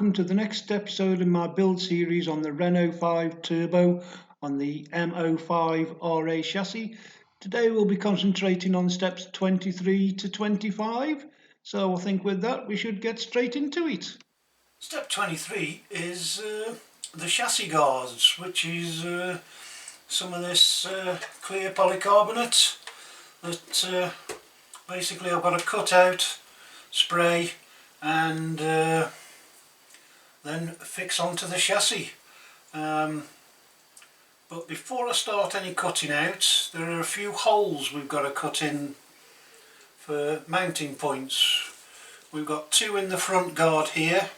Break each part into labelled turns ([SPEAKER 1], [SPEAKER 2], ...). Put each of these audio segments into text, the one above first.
[SPEAKER 1] welcome to the next episode in my build series on the Renault 5 Turbo on the M05RA chassis. Today we'll be concentrating on steps 23 to 25, so I think with that we should get straight into it.
[SPEAKER 2] Step 23 is the chassis guards, which is some of this clear polycarbonate that basically I've got to cut out, spray and then fix onto the chassis. But before I start any cutting out, there are a few holes we've got to cut in for mounting points. We've got two in the front guard here,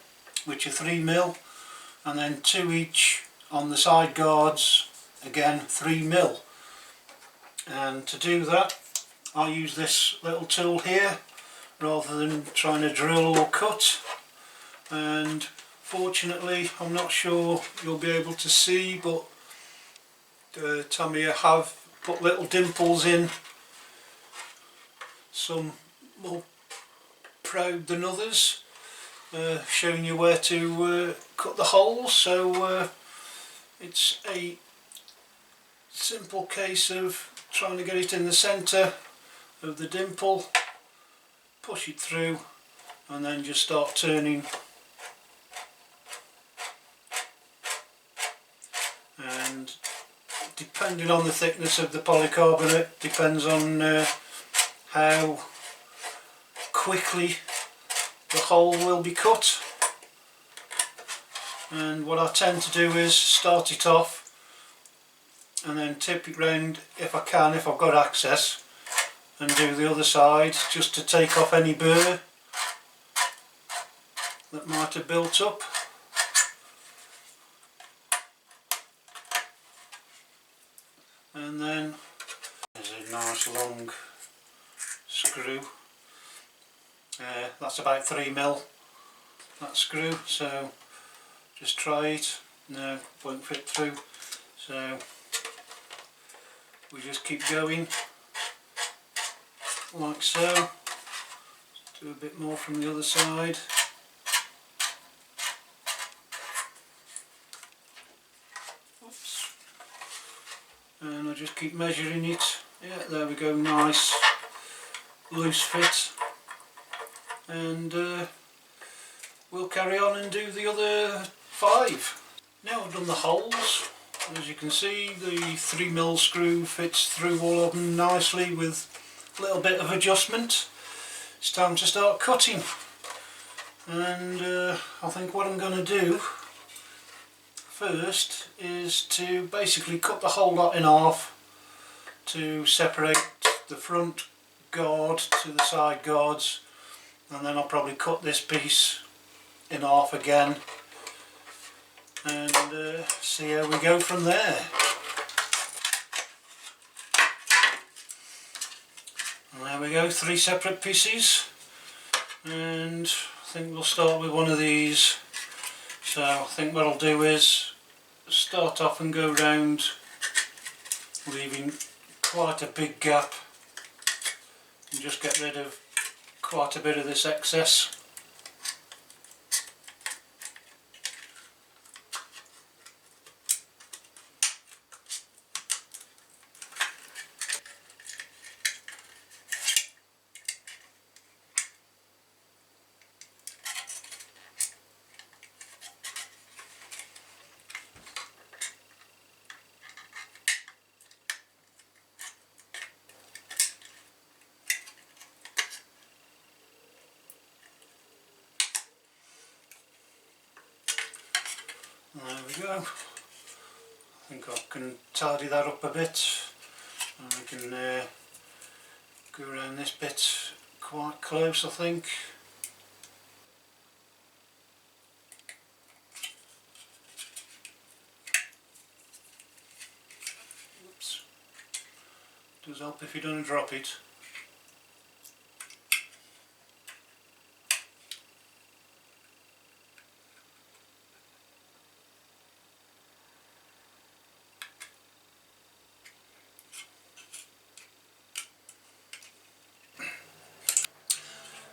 [SPEAKER 2] which are 3mm, and then two each on the side guards, again 3mm. And to do that I use this little tool here rather than trying to drill or cut. And fortunately, I'm not sure you'll be able to see, but Tamiya have put little dimples in, some more proud than others, showing you where to cut the holes. So it's a simple case of trying to get it in the centre of the dimple, push it through and then just start turning. And depending on the thickness of the polycarbonate, depends on how quickly the hole will be cut. And what I tend to do is start it off and then tip it round if I can, if I've got access, and do the other side just to take off any burr that might have built up. And then there's a nice long screw, that's about 3mm, that screw, so just try it. No, won't fit through, so we just keep going like so. Do a bit more from the other side. Oops. And I just keep measuring it. Yeah, there we go, nice loose fit. And we'll carry on and do the other 5. Now I've done the holes. As you can see, the 3mm screw fits through all of them nicely with a little bit of adjustment. It's time to start cutting. And I think what I'm going to do first is to basically cut the whole lot in half to separate the front guard to the side guards, and then I'll probably cut this piece in half again and see how we go from there. And there we go, 3 separate pieces, and I think we'll start with one of these. So I think what I'll do is start off and go round, leaving quite a big gap, and just get rid of quite a bit of this excess. There we go. I think I can tidy that up a bit, and I can go around this bit quite close, I think. Oops. Does help if you don't drop it.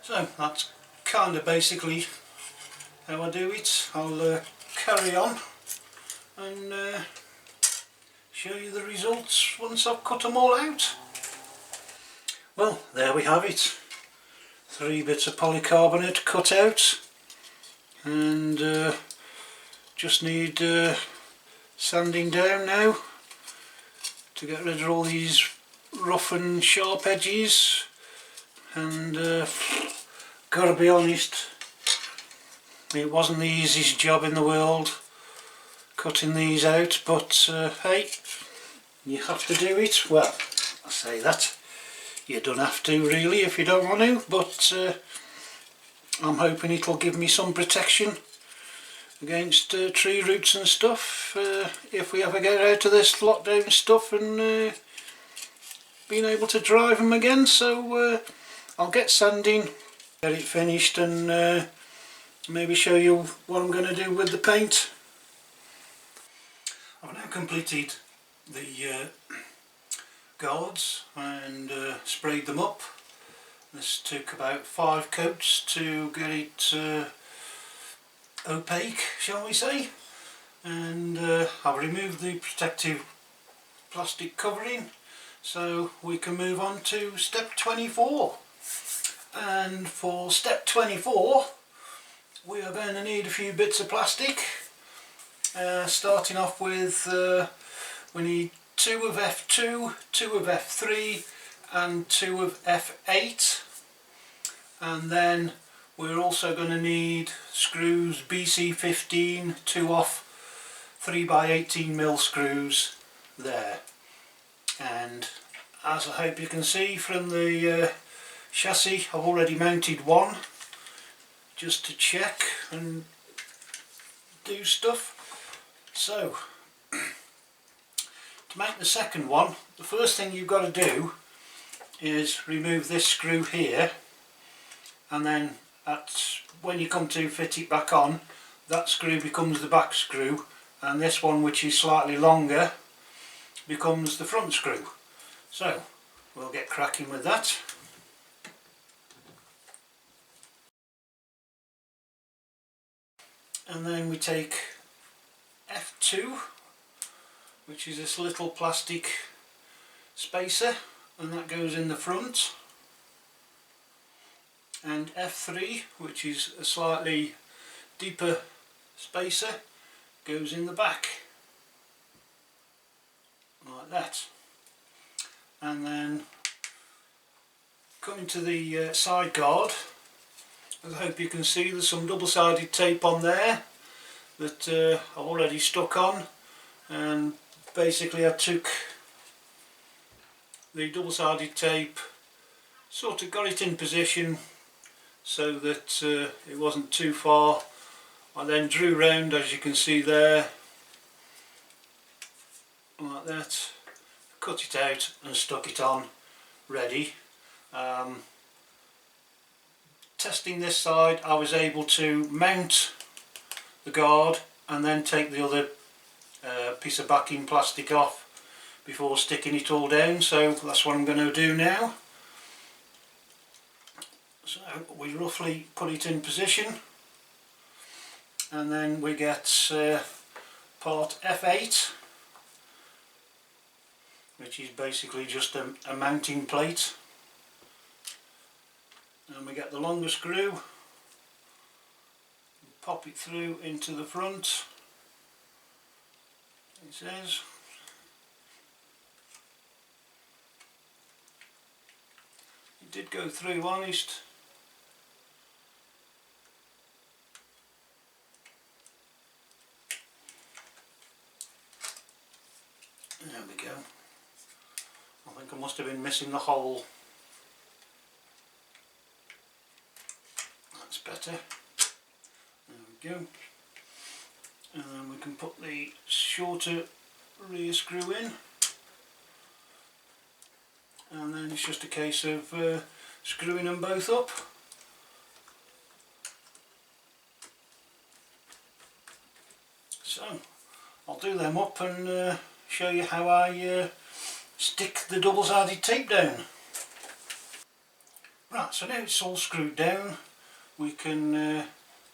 [SPEAKER 2] So that's kind of basically how I do it. I'll carry on and show you the results once I've cut them all out. Well, there we have it. 3 bits of polycarbonate cut out, and just need sanding down now to get rid of all these rough and sharp edges. And gotta be honest, it wasn't the easiest job in the world cutting these out, but hey, you have to do it. Well, I say that, you don't have to really if you don't want to, but I'm hoping it'll give me some protection against tree roots and stuff if we ever get out of this lockdown stuff and being able to drive them again. So I'll get sanding, get it finished, and maybe show you what I'm going to do with the paint. I've now completed the guards and sprayed them up. This took about 5 coats to get it opaque, shall we say, and I've removed the protective plastic covering, so we can move on to step 24. And for step 24 we are going to need a few bits of plastic. Starting off with we need 2 of F2, 2 of F3 and 2 of F8, and then we're also going to need screws BC15 2 off 3x18mm screws there. And as I hope you can see from the chassis, I've already mounted one just to check and do stuff. So to make the second one, the first thing you've got to do is remove this screw here, and then when you come to fit it back on, that screw becomes the back screw, and this one, which is slightly longer, becomes the front screw. So we'll get cracking with that. And then we take F2, which is this little plastic spacer, and that goes in the front, and F3, which is a slightly deeper spacer, goes in the back like that. And then coming to the side guard, as I hope you can see, there's some double-sided tape on there that I've already stuck on, and basically I took the double-sided tape, sort of got it in position so that it wasn't too far. I then drew round, as you can see there, like that, cut it out and stuck it on, ready. Testing this side, I was able to mount the guard and then take the other piece of backing plastic off before sticking it all down, so that's what I'm going to do now. So we roughly put it in position, and then we get part F8, which is basically just a mounting plate, and we get the longer screw, pop it through into the front, it says. It did go through, honest. There we go. I think I must have been missing the hole. That's better. There we go. And then we can put the shorter rear screw in. And then it's just a case of screwing them both up. So I'll do them up and show you how I stick the double-sided tape down. Right, so now it's all screwed down, we can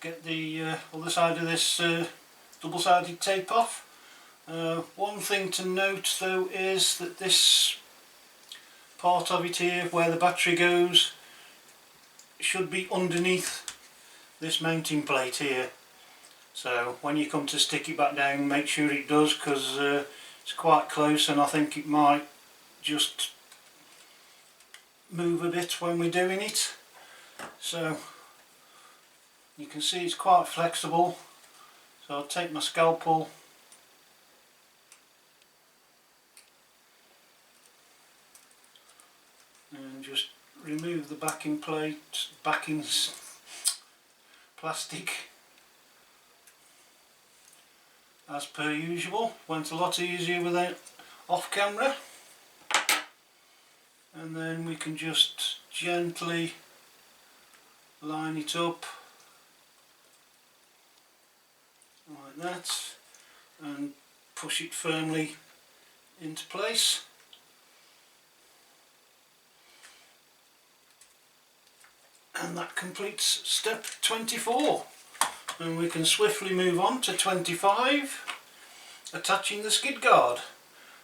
[SPEAKER 2] get the other side of this double-sided tape off. One thing to note though is that this part of it here where the battery goes should be underneath this mounting plate here, so when you come to stick it back down, make sure it does, because it's quite close and I think it might just move a bit when we're doing it. So you can see it's quite flexible, so I'll take my scalpel and just remove the backing plate, plastic, as per usual. Went a lot easier without off camera. And then we can just gently line it up like that and push it firmly into place. And that completes step 24, and we can swiftly move on to 25, attaching the skid guard.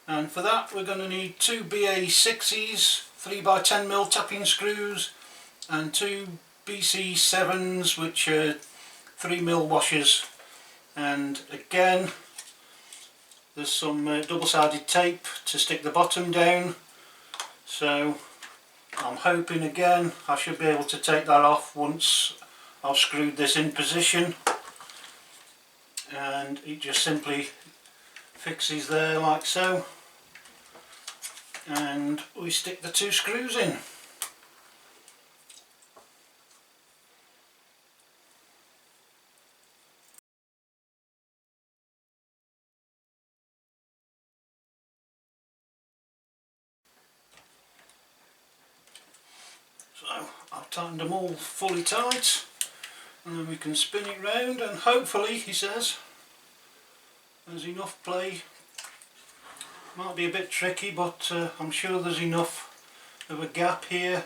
[SPEAKER 2] And for that we're going to need two BA6s, 3x10mm tapping screws, and two BC7s, which are 3mm washers. And again, there's some double-sided tape to stick the bottom down, so I'm hoping again I should be able to take that off once I've screwed this in position, and it just simply fixes there like so, and we stick the two screws in. So I've tightened them all fully tight, and then we can spin it round, and hopefully, he says, there's enough play. Might be a bit tricky, but I'm sure there's enough of a gap here.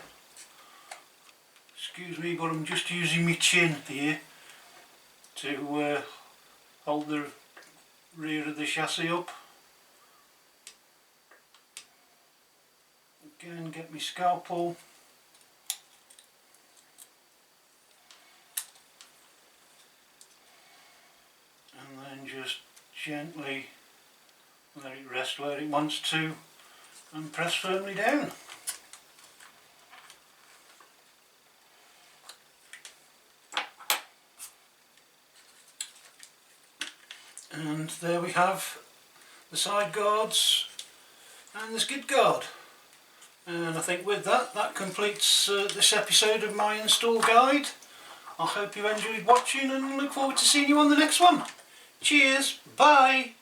[SPEAKER 2] Excuse me, but I'm just using my chin here to hold the rear of the chassis up. Again, get my scalpel. And then just gently let it rest where it wants to and press firmly down. And there we have the side guards and the skid guard. And I think with that, that completes this episode of my install guide. I hope you enjoyed watching and look forward to seeing you on the next one. Cheers, bye!